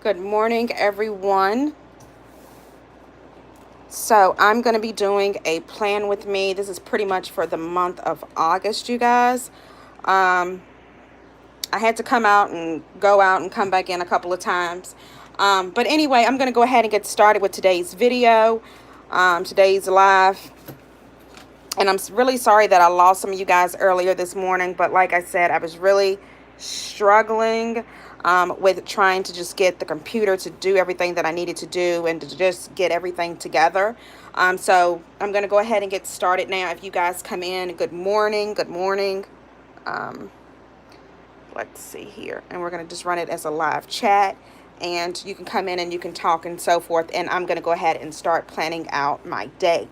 Good morning, everyone. So, I'm going to be doing a plan with me. This is pretty much for the month of August, you guys. Um, I had to come out and go out and come back in a couple of times. But anyway, I'm going to go ahead and get started with today's video, today's live. And I'm really sorry that I lost some of you guys earlier this morning. But like I said, I was really struggling with trying to just get the computer to do everything that I needed to do and to just get everything together. So I'm going to go ahead and get started now. If you guys come in, good morning, good morning. Um, let's see here. And we're going to just run it as a live chat. And you can come in and you can talk and so forth. And I'm going to go ahead and start planning out my day.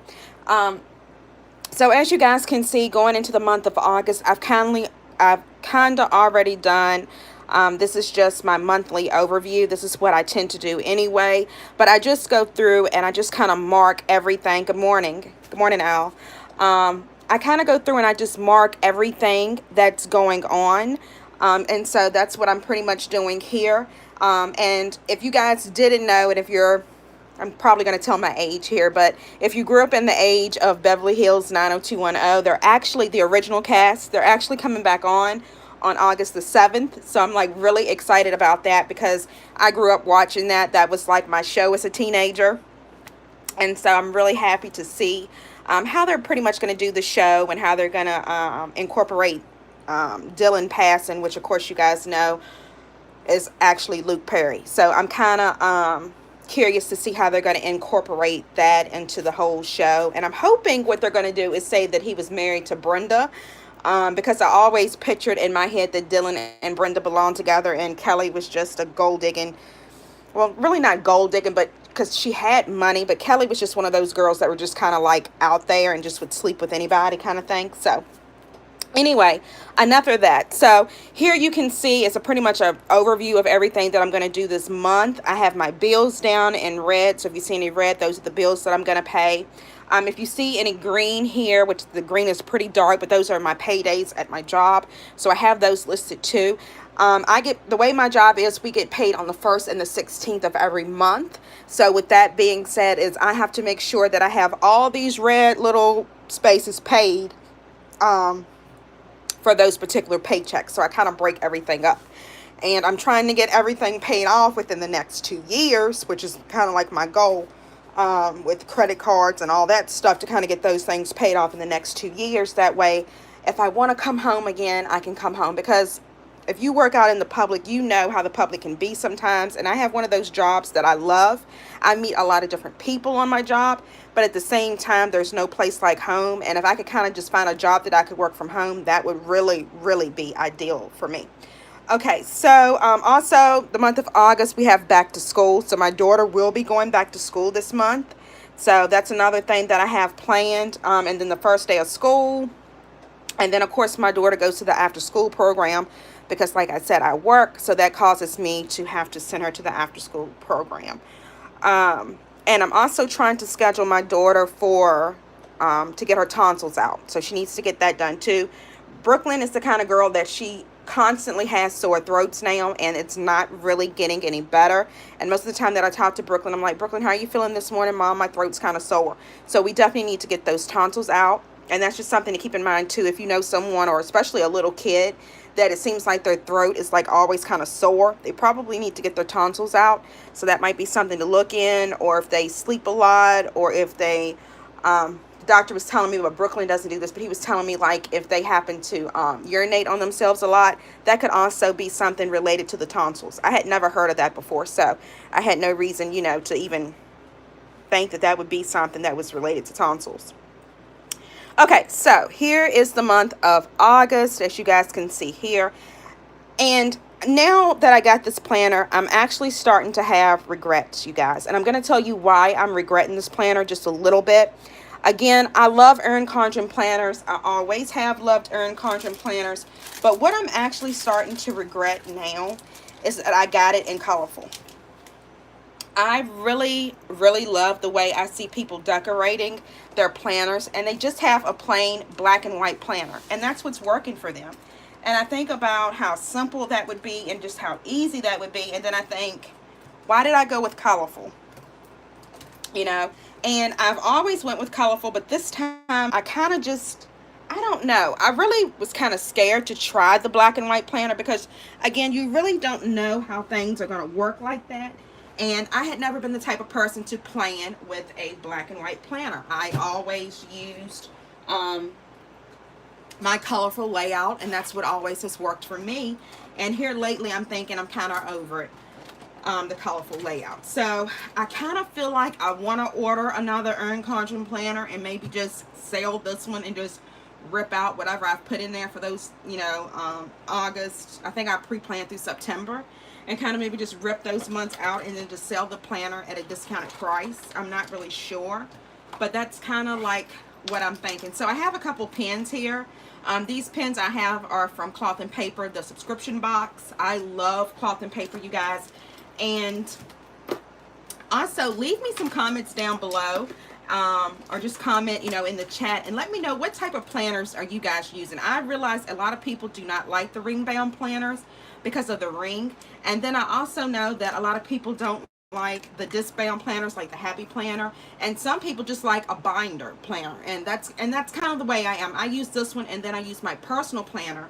So as you guys can see, going into the month of August, I've kind of already done. This is just my monthly overview. This is what I tend to do anyway. But I just go through and I just kind of mark everything. Good morning. Good morning, Al. I kind of go through and I just mark everything that's going on. And so that's what I'm pretty much doing here. And if you guys didn't know, and if I'm probably going to tell my age here, but if you grew up in the age of Beverly Hills 90210, they're actually the original cast. They're actually coming back on August the 7th. So I'm like really excited about that because I grew up watching that. That was like my show as a teenager. And so I'm really happy to see how they're pretty much going to do the show and how they're going to incorporate Dylan Passon, which of course you guys know is actually Luke Perry. So I'm kind of curious to see how they're going to incorporate that into the whole show. And I'm hoping what they're going to do is say that he was married to Brenda, because I always pictured in my head that Dylan and Brenda belonged together and Kelly was just a gold digging, well, really not gold digging, but because she had money, but Kelly was just one of those girls that were just kind of like out there and just would sleep with anybody kind of thing. So anyway, enough of that. So here you can see it's a pretty much an overview of everything that I'm going to do this month. I have my bills down in red. So if you see any red, those are the bills that I'm going to pay. If you see any green here, which the green is pretty dark, but those are my paydays at my job. So I have those listed too. The way my job is, we get paid on the 1st and the 16th of every month. So with that being said, is I have to make sure that I have all these red little spaces paid for those particular paychecks. So I kind of break everything up. And I'm trying to get everything paid off within the next 2 years, which is kind of like my goal, with credit cards and all that stuff, to kind of get those things paid off in the next 2 years. That way, if I want to come home again, I can come home. Because if you work out in the public, you know how the public can be sometimes. And I have one of those jobs that I love. I meet a lot of different people on my job, but at the same time, there's no place like home. And if I could kind of just find a job that I could work from home, that would really, really be ideal for me. Okay, so also the month of August, we have back to school. So my daughter will be going back to school this month. So that's another thing that I have planned. And then the first day of school. And then, of course, my daughter goes to the after school program because, like I said, I work. So that causes me to have to send her to the after school program. And I'm also trying to schedule my daughter for to get her tonsils out. So she needs to get that done too. Brooklyn is the kind of girl that she constantly has sore throats now, and it's not really getting any better. And most of the time that I talk to Brooklyn, I'm like, Brooklyn, how are you feeling this morning? Mom, my throat's kind of sore. So we definitely need to get those tonsils out. And that's just something to keep in mind too. If you know someone, or especially a little kid, that it seems like their throat is like always kind of sore, they probably need to get their tonsils out. So that might be something to look in. Or if they sleep a lot, or if they the doctor was telling me, but Brooklyn doesn't do this, but he was telling me, like, if they happen to urinate on themselves a lot, that could also be something related to the tonsils. I had never heard of that before, so I had no reason, to even think that that would be something that was related to tonsils. Okay, so here is the month of August, as you guys can see here. And now that I got this planner, I'm actually starting to have regrets, you guys. And I'm going to tell you why I'm regretting this planner just a little bit. Again, I love Erin Condren planners. I always have loved Erin Condren planners. But what I'm actually starting to regret now is that I got it in colorful. I really, really love the way I see people decorating their planners. And they just have a plain black and white planner. And that's what's working for them. And I think about how simple that would be and just how easy that would be. And then I think, Why did I go with colorful? You know, and I've always went with colorful, but this time I kind of just, I don't know. I really was kind of scared to try the black and white planner because, again, you really don't know how things are going to work like that. And I had never been the type of person to plan with a black and white planner. I always used my colorful layout, and that's what always has worked for me. And here lately, I'm thinking I'm kind of over it. The colorful layout. So I kind of feel like I want to order another Erin Condren planner and maybe just sell this one and just rip out whatever I've put in there for those, you know, August. I think I pre-planned through September, and kind of maybe just rip those months out and then just sell the planner at a discounted price. I'm not really sure, but that's kind of like what I'm thinking. So I have a couple pins here. These pins I have are from Cloth and Paper, the subscription box. I love Cloth and Paper, you guys. And also leave me some comments down below, or just comment, you know, in the chat, and let me know what type of planners are you guys using. I realize a lot of people do not like the ring bound planners because of the ring, and then I also know that a lot of people don't like the disc bound planners, like the Happy Planner, and some people just like a binder planner, and that's kind of the way I am. I use this one, and then I use my personal planner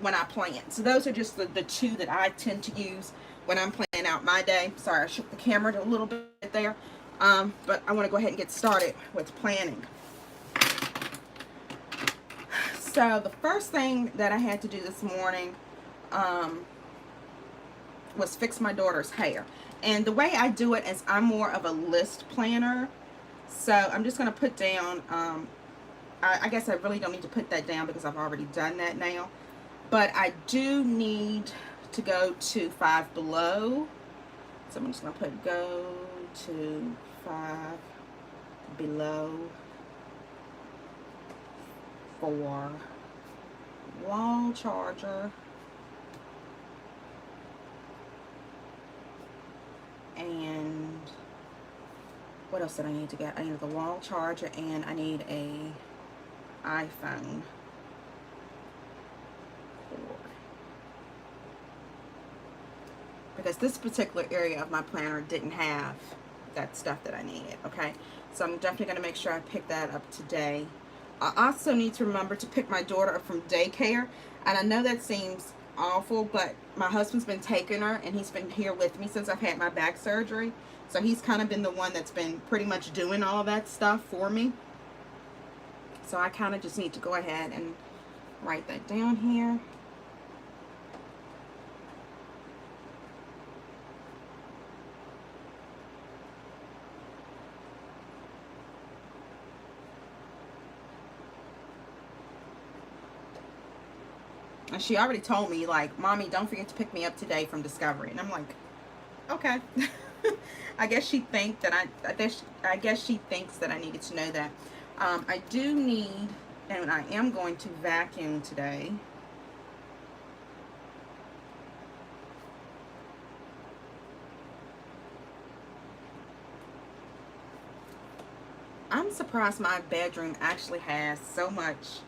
when I plan. So those are just the two that I tend to use when I'm planning out my day. Sorry, I shook the camera a little bit there. But I want to go ahead and get started with planning. So the first thing that I had to do this morning was fix my daughter's hair. And the way I do it is I'm more of a list planner. So I'm just going to put down, I guess I really don't need to put that down because I've already done that now. But I do need to go to Five Below. So I'm just going to put go to Five Below for wall charger. And what else did I need to get? I need the wall charger, and I need a iPhone cord. Because this particular area of my planner didn't have that stuff that I needed, okay? So I'm definitely going to make sure I pick that up today. I also need to remember to pick my daughter up from daycare. And I know that seems awful, but my husband's been taking her, and he's been here with me since I've had my back surgery. So he's kind of been the one that's been pretty much doing all of that stuff for me. So I kind of just need to go ahead and write that down here. And she already told me, like, Mommy, don't forget to pick me up today from Discovery. And I'm like, okay. I guess she thinks that I guess she thinks that I needed to know that. I do need, and I am going to vacuum today. I'm surprised my bedroom actually has so much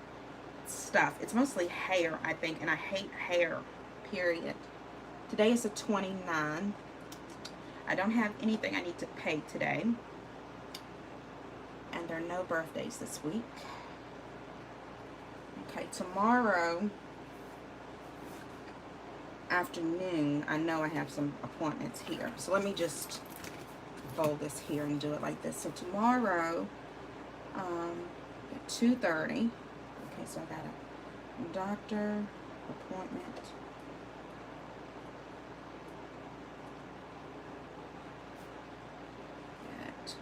stuff. It's mostly hair, I think, and I hate hair, period. Today is the 29th. I don't have anything I need to pay today, and there are no birthdays this week. Okay, tomorrow afternoon, I know I have some appointments here, so let me just fold this here and do it like this. So tomorrow at 2:30. Okay, so I got a doctor appointment at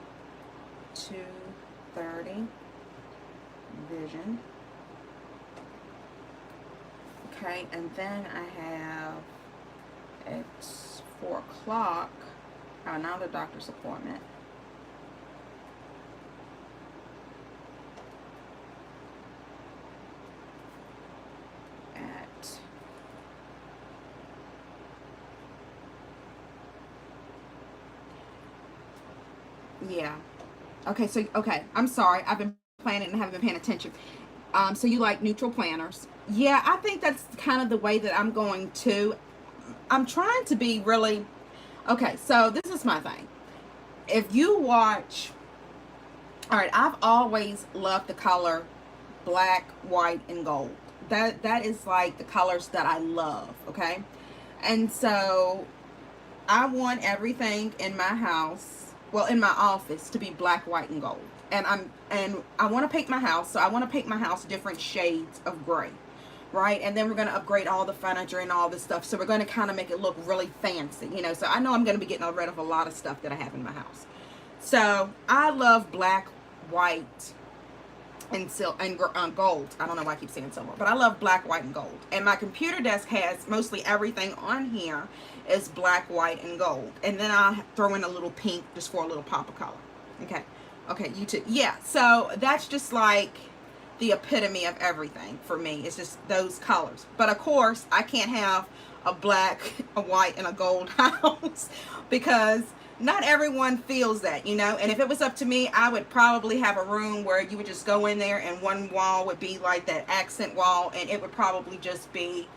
2:30. Vision. Okay, and then I have at 4 o'clock another doctor's appointment. Yeah. Okay, so, okay, I'm sorry. I've been planning and haven't been paying attention. So you like neutral planners. Yeah, I think that's kind of the way that I'm going to. I'm trying to be really, Okay, so this is my thing. If you watch, all right, I've always loved the color black, white, and gold. That is like the colors that I love, okay? And so I want everything in my house, well, in my office, to be black, white, and gold. And I want to paint my house, so I want to paint my house different shades of gray, right? And then we're going to upgrade all the furniture and all this stuff. So we're going to kind of make it look really fancy, you know. So I know I'm going to be getting rid of a lot of stuff that I have in my house. So I love black, white, and gold. I don't know why I keep saying silver, but I love black, white, and gold. And my computer desk has mostly everything on here is black, white, and gold. And then I'll throw in a little pink just for a little pop of color. Okay, you too. Yeah, so that's just like the epitome of everything for me. It's just those colors. But of course, I can't have a black, a white, and a gold house because not everyone feels that, you know. And if it was up to me, I would probably have a room where you would just go in there and one wall would be like that accent wall, and it would probably just be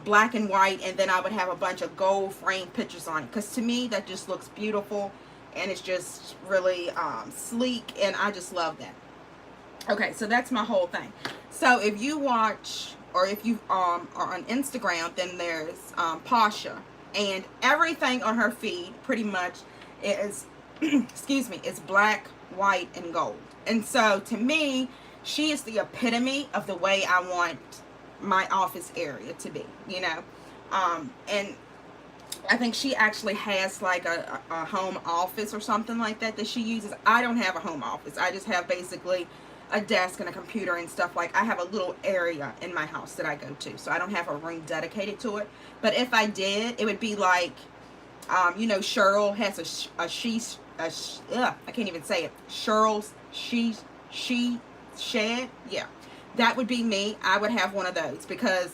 black and white, and then I would have a bunch of gold framed pictures on it, because to me that just looks beautiful and it's just really sleek, and I just love that. Okay, so that's my whole thing. So if you watch, or if you are on Instagram, then there's Pasha, and everything on her feed pretty much is excuse me, is black, white, and gold. And so to me, she is the epitome of the way I want my office area to be, you know. And I think she actually has like a home office or something like that she uses. I don't have a home office. I just have basically a desk and a computer and stuff. Like, I have a little area in my house that I go to, so I don't have a room dedicated to it. But if I did, it would be like, you know, Cheryl has I can't even say it. Cheryl's she shed. Yeah, that would be me. I would have one of those, because,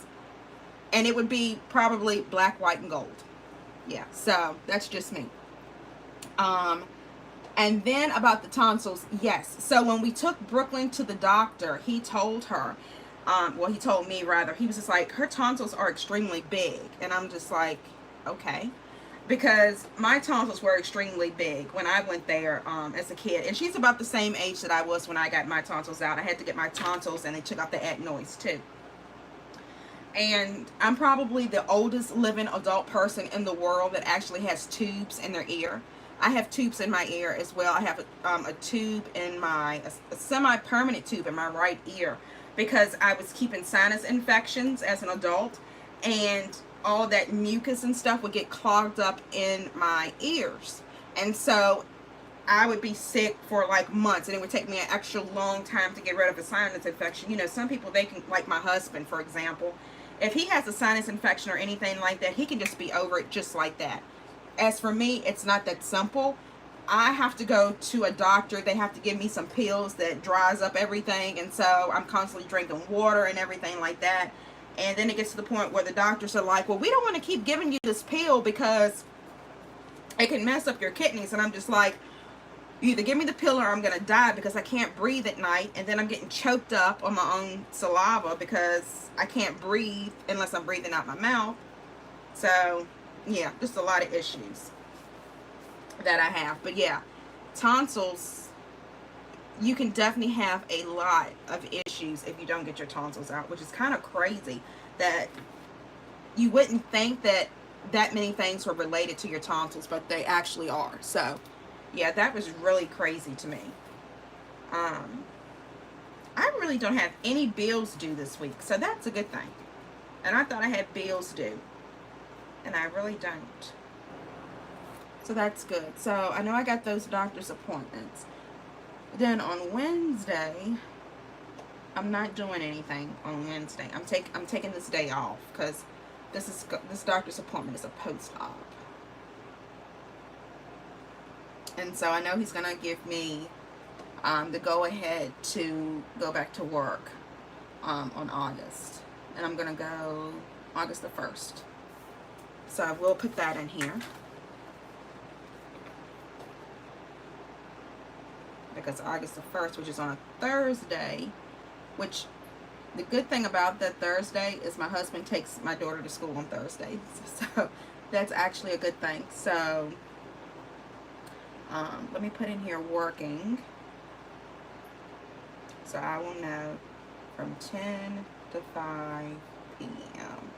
and it would be probably black, white, and gold. Yeah, so that's just me. And then about the tonsils, yes. So when we took Brooklyn to the doctor, he told her, well, he told me rather, he was just like, her tonsils are extremely big. And I'm just like, okay. Because my tonsils were extremely big when I went there as a kid. And she's about the same age that I was when I got my tonsils out. I had to get my tonsils, and they took out the adenoids too. And I'm probably the oldest living adult person in the world that actually has tubes in their ear. I have tubes in my ear as well. I have a tube in my, a semi-permanent tube in my right ear, because I was keeping sinus infections as an adult, and all that mucus and stuff would get clogged up in my ears. And so I would be sick for like months, and it would take me an extra long time to get rid of a sinus infection. You know, some people, they can, like my husband, for example, if he has a sinus infection or anything like that, he can just be over it just like that. As for me, it's not that simple. I have to go to a doctor. They have to give me some pills that dries up everything, and so I'm constantly drinking water and everything like that. And then it gets to the point where the doctors are like, well, we don't want to keep giving you this pill because it can mess up your kidneys. And I'm just like, you either give me the pill or I'm going to die, because I can't breathe at night, and then I'm getting choked up on my own saliva because I can't breathe unless I'm breathing out my mouth. So yeah, just a lot of issues that I have. But yeah, tonsils, you can definitely have a lot of issues if you don't get your tonsils out, which is kind of crazy that you wouldn't think that that many things were related to your tonsils, but they actually are. So yeah, that was really crazy to me. I really don't have any bills due this week, so that's a good thing. And I thought I had bills due, and I really don't. So that's good. So I know I got those doctor's appointments. Then on Wednesday, I'm not doing anything on Wednesday. I'm taking this day off, because this doctor's appointment is a post-op. And so I know he's gonna give me the go-ahead to go back to work on August. And I'm gonna go August the 1st. So I will put that in here, because August the 1st, which is on a Thursday, which the good thing about that Thursday is my husband takes my daughter to school on Thursdays. So That's actually a good thing. So let me put in here working, so I will know from 10 to 5 p.m.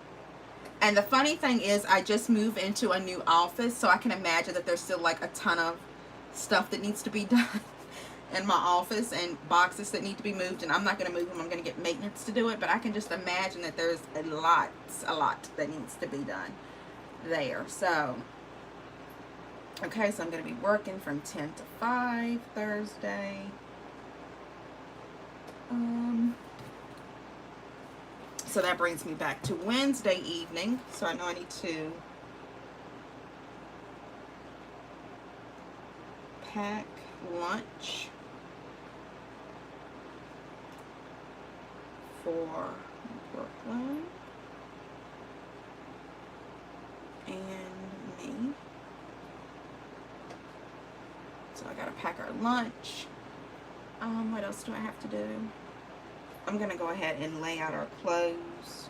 And the funny thing is, I just moved into a new office, so I can imagine that there's still like a ton of stuff that needs to be done in my office, and boxes that need to be moved, and I'm not going to move them. I'm going to get maintenance to do it, but I can just imagine that there's a lot that needs to be done there. So, okay, so I'm going to be working from 10 to 5 Thursday. So that brings me back to Wednesday evening. So I know I need to pack lunch for Brooklyn and me. So I gotta pack our lunch. What else do I have to do? I'm gonna go ahead and lay out our clothes.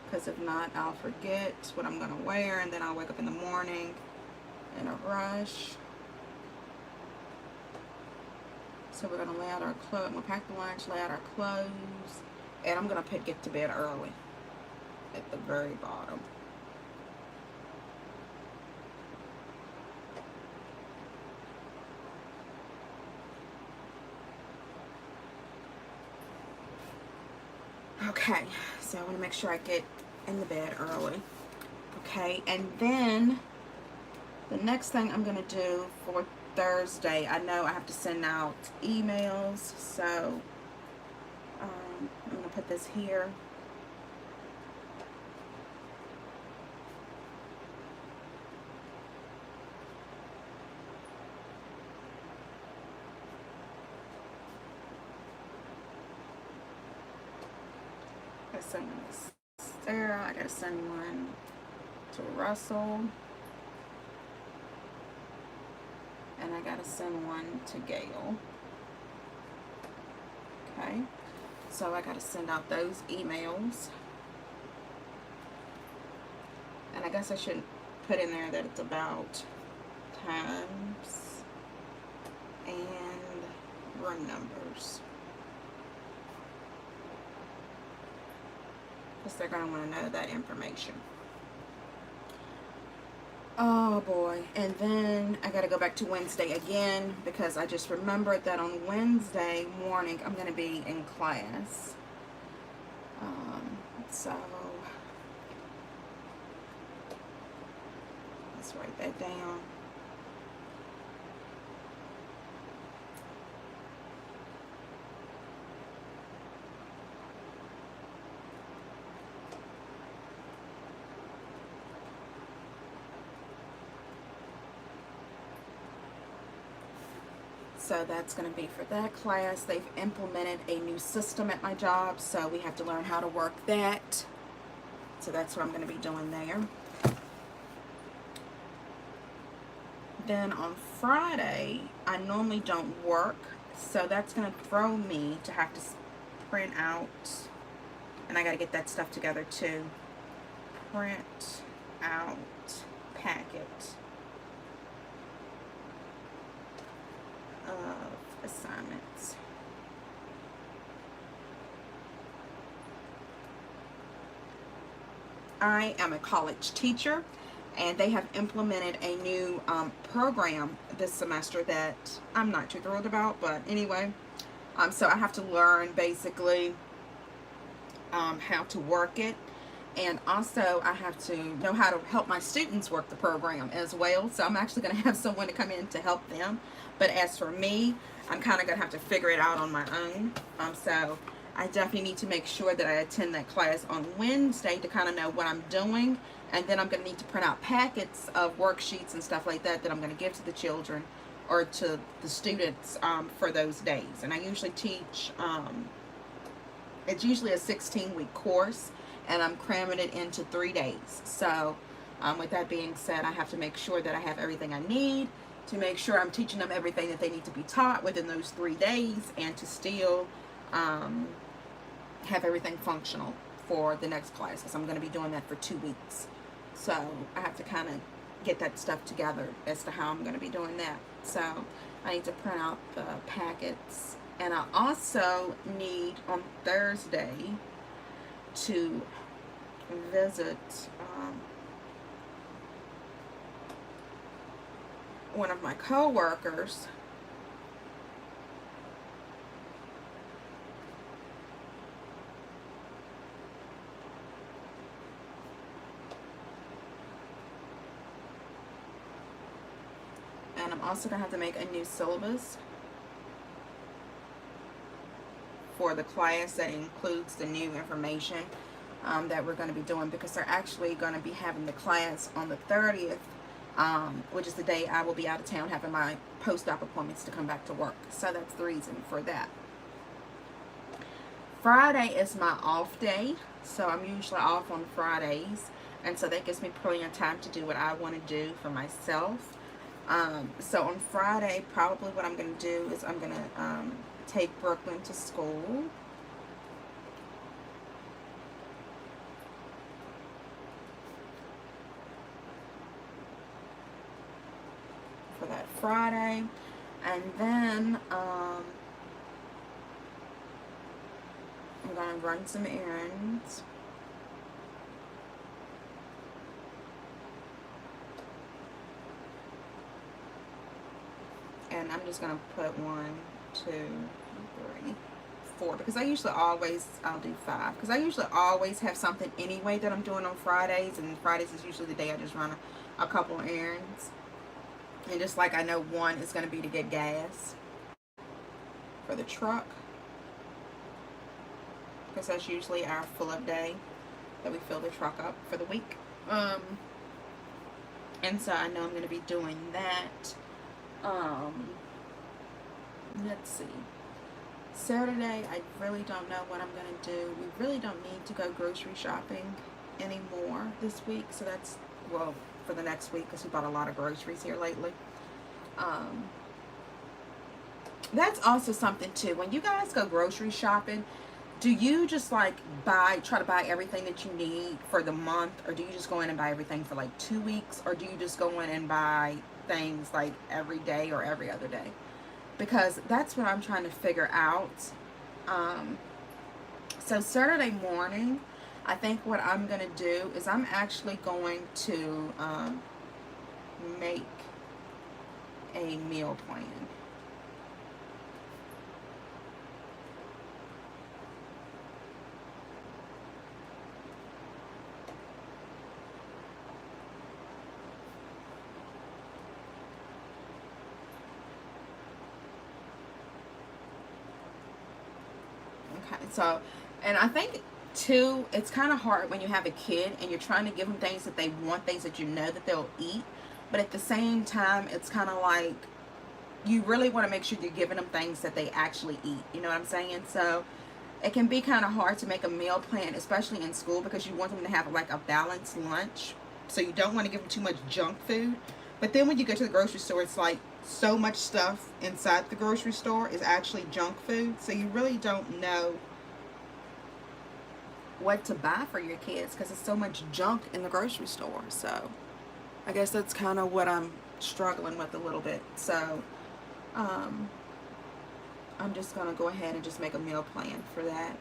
Because if not, I'll forget what I'm gonna wear, and then I'll wake up in the morning in a rush. So we're gonna lay out our clothes. We'll pack the lunch, lay out our clothes, and I'm gonna get to bed early at the very bottom. Okay, so I want to make sure I get in the bed early. Okay, and then the next thing I'm going to do for Thursday, I know I have to send out emails, so I'm going to put this here. I send one to Sarah, I got to send one to Russell, and I got to send one to Gail. Okay, so I got to send out those emails. And I guess I should put in there that it's about times and room numbers, because they're going to want to know that information. Oh boy. And then I got to go back to Wednesday again, because I just remembered that on Wednesday morning I'm going to be in class. So let's write that down. So that's going to be for that class. They've implemented a new system at my job, so we have to learn how to work that. So that's what I'm going to be doing there. Then on Friday, I normally don't work, so that's going to throw me to have to print out, and I got to get that stuff together too. Print out packet of assignments. I am a college teacher, and they have implemented a new program this semester that I'm not too thrilled about, but anyway, so I have to learn basically how to work it, and also I have to know how to help my students work the program as well. So I'm actually going to have someone to come in to help them, but as for me, I'm kind of going to have to figure it out on my own. So I definitely need to make sure that I attend that class on Wednesday to kind of know what I'm doing, and then I'm going to need to print out packets of worksheets and stuff like that that I'm going to give to the children or to the students for those days. And I usually teach, it's usually a 16-week course, and I'm cramming it into 3 days. So with that being said, I have to make sure that I have everything I need to make sure I'm teaching them everything that they need to be taught within those 3 days, and to still have everything functional for the next class, because I'm going to be doing that for 2 weeks. So I have to kind of get that stuff together as to how I'm going to be doing that. So I need to print out the packets, and I also need on Thursday to visit one of my co-workers and I'm also going to have to make a new syllabus for the class that includes the new information that we're going to be doing, because they're actually going to be having the class on the 30th, which is the day I will be out of town having my post-op appointments to come back to work. So that's the reason for that. Friday is my off day, so I'm usually off on Fridays, and so that gives me plenty of time to do what I want to do for myself. So on Friday, probably what I'm going to do is I'm going to take Brooklyn to school. For that Friday. And then I'm going to run some errands. And I'm just going to put 1, 2, 3, 4, because I usually always, I'll do 5, because I usually always have something anyway that I'm doing on Fridays, and Fridays is usually the day I just run a couple errands. And just like I know 1 is going to be to get gas for the truck, because that's usually our fill up day that we fill the truck up for the week. And so I know I'm going to be doing that. Let's see. Saturday, I really don't know what I'm going to do. We really don't need to go grocery shopping anymore this week. So that's, well, for the next week, because we bought a lot of groceries here lately. That's also something too. When you guys go grocery shopping, do you just like try to buy everything that you need for the month, or do you just go in and buy everything for like 2 weeks, or do you just go in and buy things like every day or every other day? Because that's what I'm trying to figure out. So Saturday morning, I think what I'm going to do is I'm actually going to make a meal plan. Okay, so, and I think too, it's kind of hard when you have a kid and you're trying to give them things that they want, things that you know that they'll eat, but at the same time, it's kind of like you really want to make sure you're giving them things that they actually eat. You know what I'm saying? So it can be kind of hard to make a meal plan, especially in school, because you want them to have like a balanced lunch. So you don't want to give them too much junk food. But then when you go to the grocery store, it's like so much stuff inside the grocery store is actually junk food. So you really don't know what to buy for your kids because there's so much junk in the grocery store. So I guess that's kind of what I'm struggling with a little bit. So I'm just going to go ahead and just make a meal plan for that.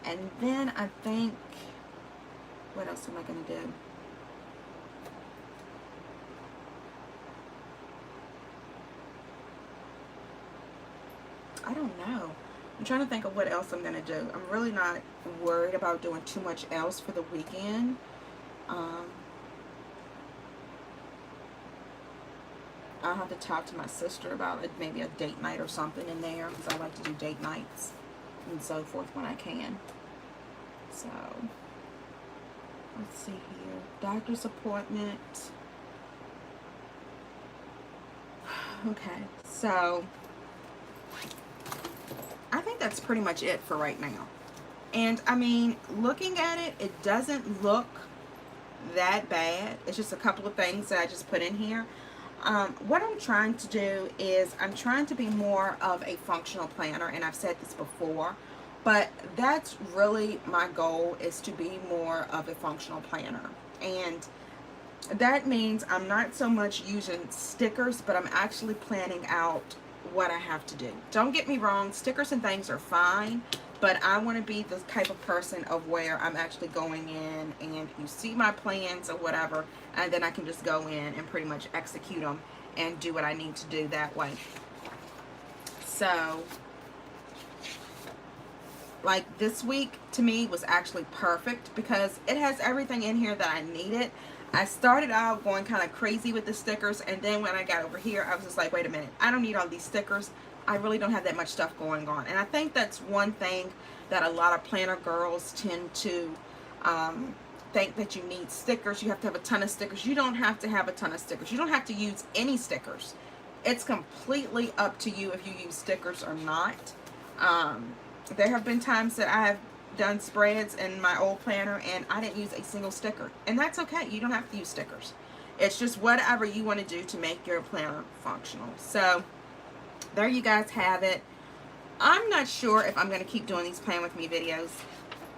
And then I think, what else am I going to do? I don't know. I'm trying to think of what else I'm going to do. I'm really not worried about doing too much else for the weekend. I'll have to talk to my sister about it, maybe a date night or something in there, because I like to do date nights and so forth when I can. So, let's see here. Doctor's appointment. Okay, so I think that's pretty much it for right now. And I mean, looking at it, it doesn't look that bad. It's just a couple of things that I just put in here. What I'm trying to do is I'm trying to be more of a functional planner, and I've said this before, but that's really my goal, is to be more of a functional planner. And that means I'm not so much using stickers, but I'm actually planning out what I have to do. Don't get me wrong, stickers and things are fine, but I want to be the type of person of where I'm actually going in and you see my plans or whatever, and then I can just go in and pretty much execute them and do what I need to do that way. So, like this week to me was actually perfect because it has everything in here that I needed. I started out going kind of crazy with the stickers, and then when I got over here, I was just like, wait a minute, I don't need all these stickers. I really don't have that much stuff going on. And I think that's one thing that a lot of planner girls tend to think, that you need stickers. You have to have a ton of stickers. You don't have to have a ton of stickers. You don't have to use any stickers. It's completely up to you if you use stickers or not. There have been times that I have done spreads in my old planner and I didn't use a single sticker, and that's okay. You don't have to use stickers. It's just whatever you want to do to make your planner functional. So there you guys have it. I'm not sure if I'm going to keep doing these plan with me videos.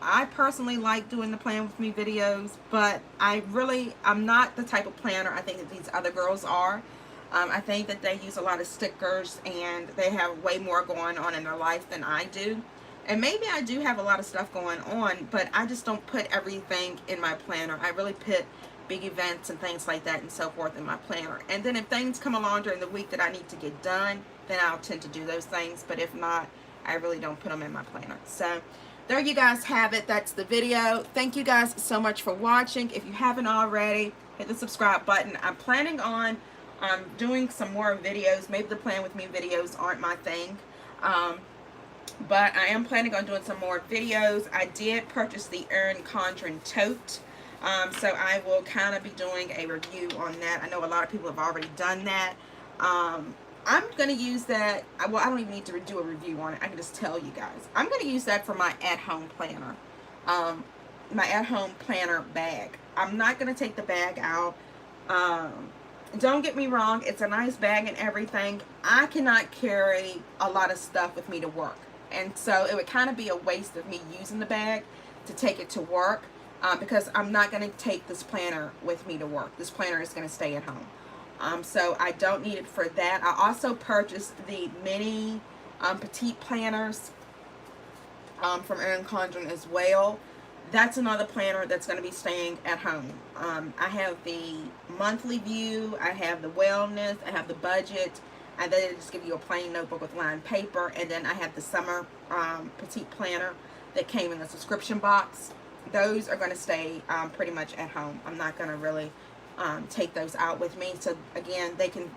I personally like doing the plan with me videos, but I'm not the type of planner I think that these other girls are. I think that they use a lot of stickers and they have way more going on in their life than I do. And maybe I do have a lot of stuff going on, but I just don't put everything in my planner. I really put big events and things like that and so forth in my planner. And then if things come along during the week that I need to get done, then I'll tend to do those things. But if not, I really don't put them in my planner. So there you guys have it. That's the video. Thank you guys so much for watching. If you haven't already, hit the subscribe button. I'm planning on doing some more videos. Maybe the plan with me videos aren't my thing. But I am planning on doing some more videos. I did purchase the Erin Condren tote. So I will kind of be doing a review on that. I know a lot of people have already done that. I'm going to use that. Well, I don't even need to do a review on it. I can just tell you guys. I'm going to use that for my at-home planner. My at-home planner bag. I'm not going to take the bag out. Don't get me wrong. It's a nice bag and everything. I cannot carry a lot of stuff with me to work. And so it would kind of be a waste of me using the bag to take it to work, because I'm not going to take this planner with me to work. This planner is going to stay at home. So I don't need it for that. I also purchased the mini petite planners from Erin Condren as well. That's another planner that's going to be staying at home. I have the monthly view, I have the wellness, I have the budget, and then they just give you a plain notebook with lined paper. And then I have the summer petite planner that came in the subscription box. Those are going to stay pretty much at home. I'm not going to really take those out with me. So again, they can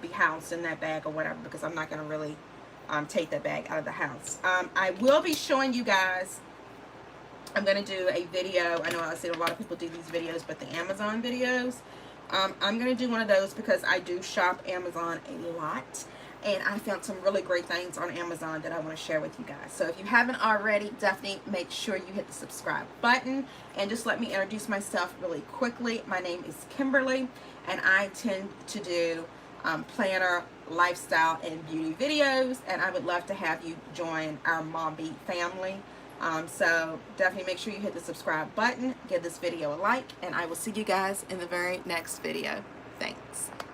be housed in that bag or whatever, because I'm not going to really take that bag out of the house. I will be showing you guys, I'm going to do a video. I know I see a lot of people do these videos, but the Amazon videos, I'm going to do one of those because I do shop Amazon a lot. And I found some really great things on Amazon that I want to share with you guys. So if you haven't already, definitely make sure you hit the subscribe button. And just let me introduce myself really quickly. My name is Kimberly, and I tend to do planner, lifestyle, and beauty videos. And I would love to have you join our Mom Beat family. So definitely make sure you hit the subscribe button, give this video a like, and I will see you guys in the very next video. Thanks.